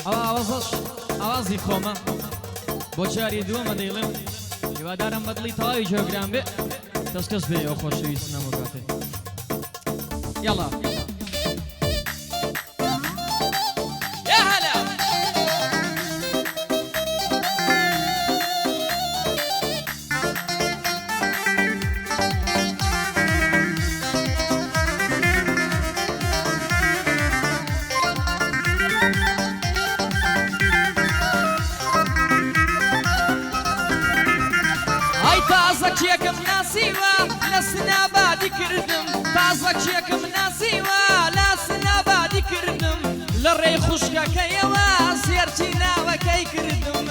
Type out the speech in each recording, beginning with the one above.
ئەوازەش ئاوازی خۆمە بۆ جاری دووەمە دەیڵێم هیوادارم بەدڵی تەواوی جۆگران بێ دەستکەس بێ ئەو خۆشەویست نەمەکاتێ یاڵا تازەکێکم ناسیوە لە سنابادی کردم تازەکێکم ناسیوە لە سنابادی کردم لە ڕێی خوشکەکەیەوە سێرچی ناوەکەی کردم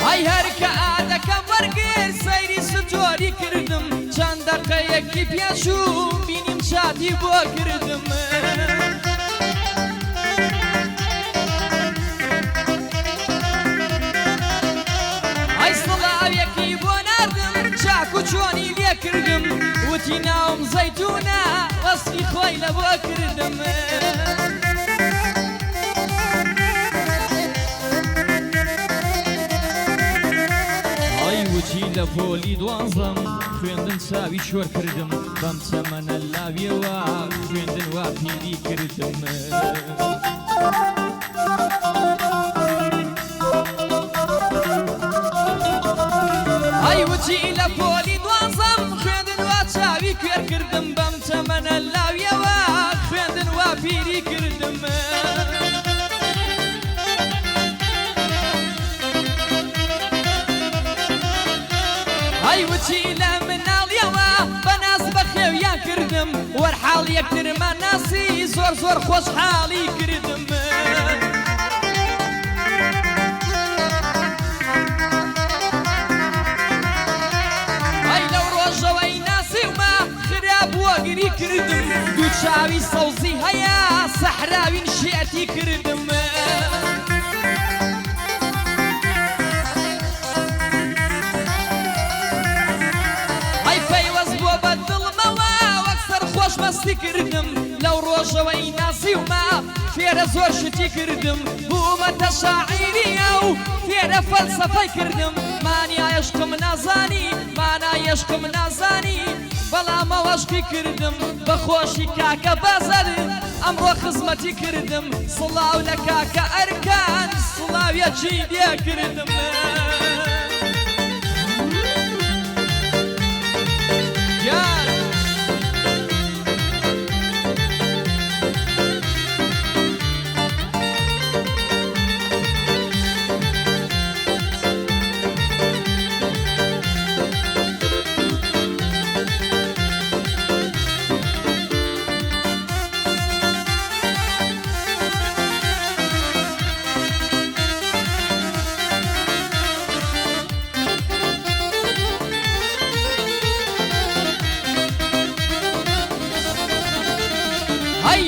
ئەی هەرکە ئادەکەم وەرگرت سەیری ستۆری کردم چەند دەقەیەکی پێشوو بینیم چاتی بۆ کردم سڵاویەکی بۆ ناردم چاک و چۆنی لێ کردم وتی ناوم زەیتونە وەسفی خۆی لە بۆ کردم ئەی وتی لە پۆلی دوازەم خوێندن چاوی شۆر کردم بەم چەمەنە لاویەوە خوێندن وا پیری کردم ئەی وتی لە پۆلی دوازەم خوێندن وا چاوی کوێر کردم بەم چەمەنە لاویەوە خوێندن وا پیری کردم ئەی وتی لە مناڵیەوە بەناز بە خێویان کردم وەرحاڵ یەکترمان ناسی زۆر زۆر خۆشحاڵی کردم وەگری کردم دوو چاوی سەوزی هەیە سەحراوین شێتی کردم ئەی پەیوەست بۆ بەدڵمەوە وەک سەرخۆش مەستی کردم لەو ڕۆژەوەی ناسیومە فێرە زۆر شتی کردم بوومەتە شاعیریە و فێرە فەلسەفەی کردم مانای عشقم نازانی مانای عشقم نازانی بەڵام ئەوەشقی کردم بە خۆشی کاکە بەزەر ئەمڕۆ خزمەتی کردم سڵاو لە کاکە ئەرکان سڵاویەکی لێ کردم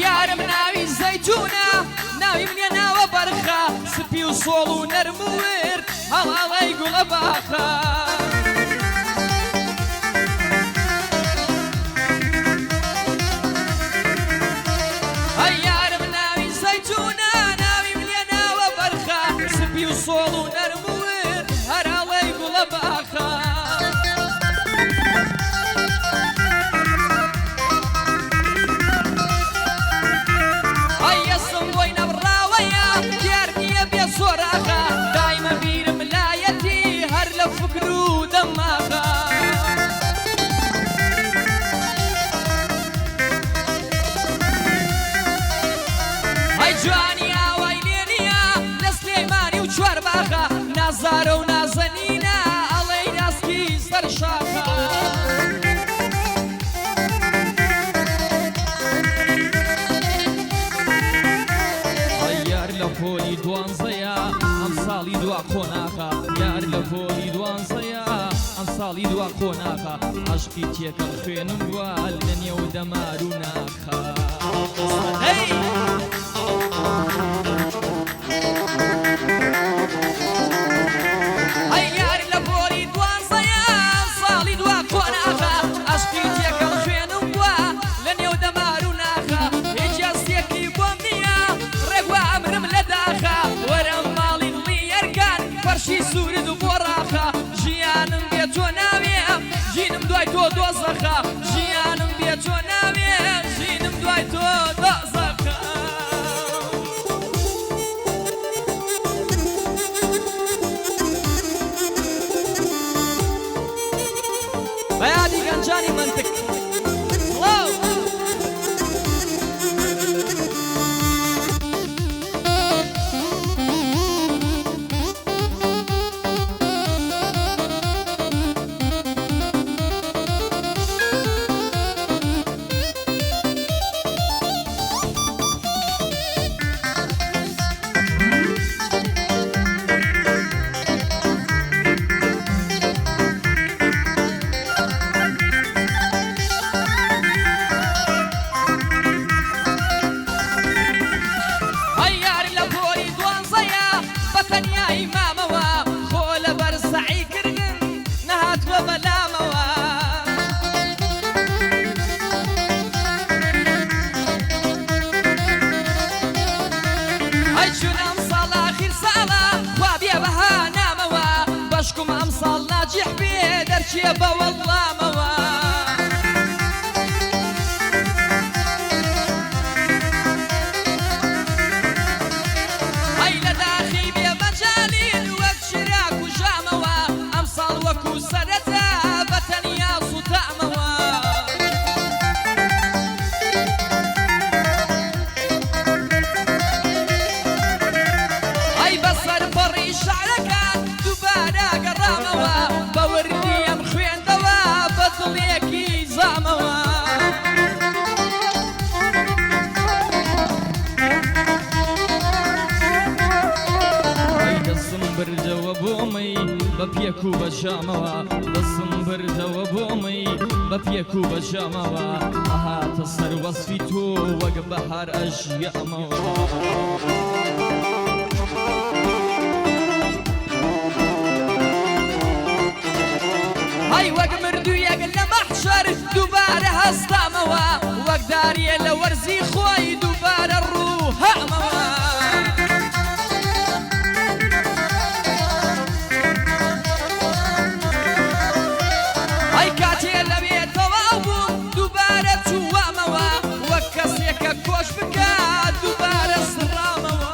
یارم ناوی زەیتونە ناوی منێ ناوە بەرخە سپی و سۆڵ و نەرم و ورد هەڵاڵەی گوڵە باخە یارم ناوی زەیتونە ناوی منێ ناوە بەرخە سپی و سۆڵ و نەرم و ورد هەراڵەی گوڵە باخە دایمە بیرم لایەتی هەر لە فکر و دەماغە ئەی جوانی ئاوای لێ نییە لە سلێمانی و چوارباخە نازارە و نازەنینە ئەڵەی ناسکی سەر شاخە یار لە پۆلی دوانزەیە ئەم ساڵی دوا خۆناخە یار لە پۆلی دوانزەیە ئەم ساڵی دوا خۆناخە عەشقی تێکەڵ خوێنم وە لە نێو دەمار و ناخە ئەی یار لە پۆلی دوانزەیە ئەم ساڵی دوا خۆناخە عەشقی تێکەڵ خوێنم بەپێک و بەجامەوە دەسم بردەوە بۆمەی بەپێک و بەجامەوە ئەهاتە سەر وەسفی تۆ وەک بەهار ئەژیەمەوە هەی وەک مردوویەک لە مەحشەر دووبارە هەستامەوە وەک داریە لە وەرزی خۆی دووبارە ڕووهامەوە هەی کاتێ لەوێ تەواو بوو دووبارە چووامەوە وەک کەسێکە کۆش بکات دووبارە سڕامەوە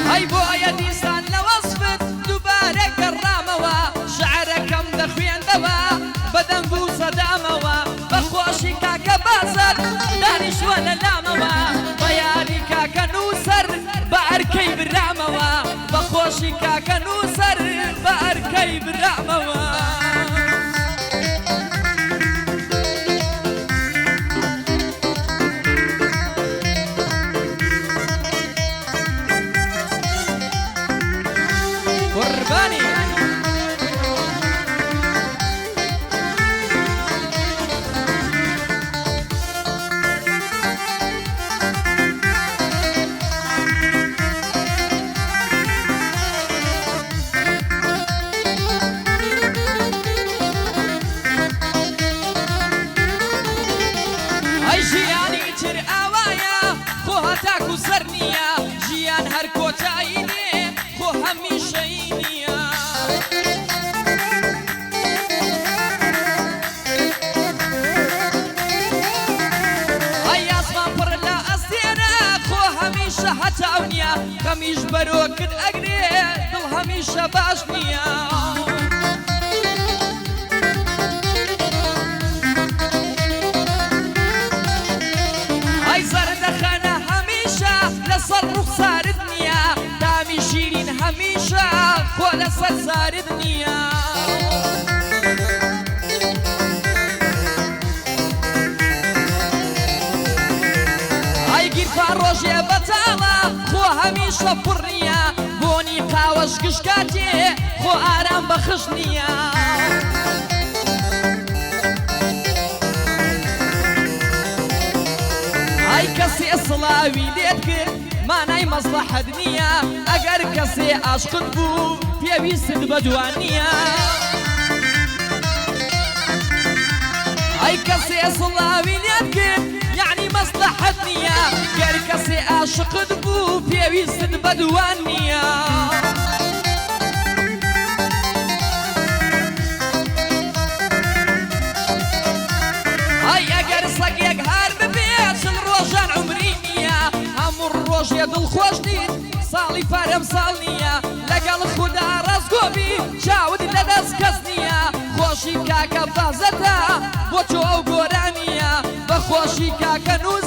هەی بۆیە دیسان لە وەسفت دووبارە گەڕامەوە شعرەکەم دەخوێندەوە بەدەنگ و سەدامەوە بەخۆشی کاکە بازەر دانیشتوە لە لامەوە بە یاری کاکە نووسەر بە ئەرکەی برامەوە بەخۆشی کاکە نووسەر بە ئەرکەی برامەوە قربانی ئەی ژیانی تر ئاوایە خۆ هەتاکو سەر نییە ژیان هەر کۆتایی نێ خۆ هەمیشەی نییە ئەی ئاسمان پڕ لە ئەستێرە خۆ هەمیشە هەتاو نییە خەمیش بەرۆکت ئەگرێ دڵ هەمیشە باش نییە ئەی زەردەخەنە هەمیشە لەسەر ڕوخسارت نییە دامی شیرین هەمیشە خۆ لەسەر زارت نییە ئەی گیرفا ڕۆژێ بەتاڵە خۆ هەمیشە پڕ نییە بۆنی قاوەش گشکاتێ خۆ ئارام بەخش نییە ئەی کەسێ سڵاوی لێت کرد مانای مەسلەحەت نییە ئەگەر کەسێ عاشقت بوو پێویستت بە دوان نییە ئەی کەسێ سڵاوی لێت کرد یعنی مەسلەحەت نییە گەر کەسێ عاشقت بوو پێویستت بە دوان نییە ئەی ئەگەر سەگێک هەر ببێت چل ڕۆژان عومری نییە هەموو ڕۆژێ دڵخۆش نیت ساڵی پارەم ساڵ نییە لەگەڵ خودا ڕزگۆبی چاوت لەدەست کەس نییە خۆشی کاکە بازەتە بۆ تۆ ئەو گۆرانیە بە خۆشی کاکە نووس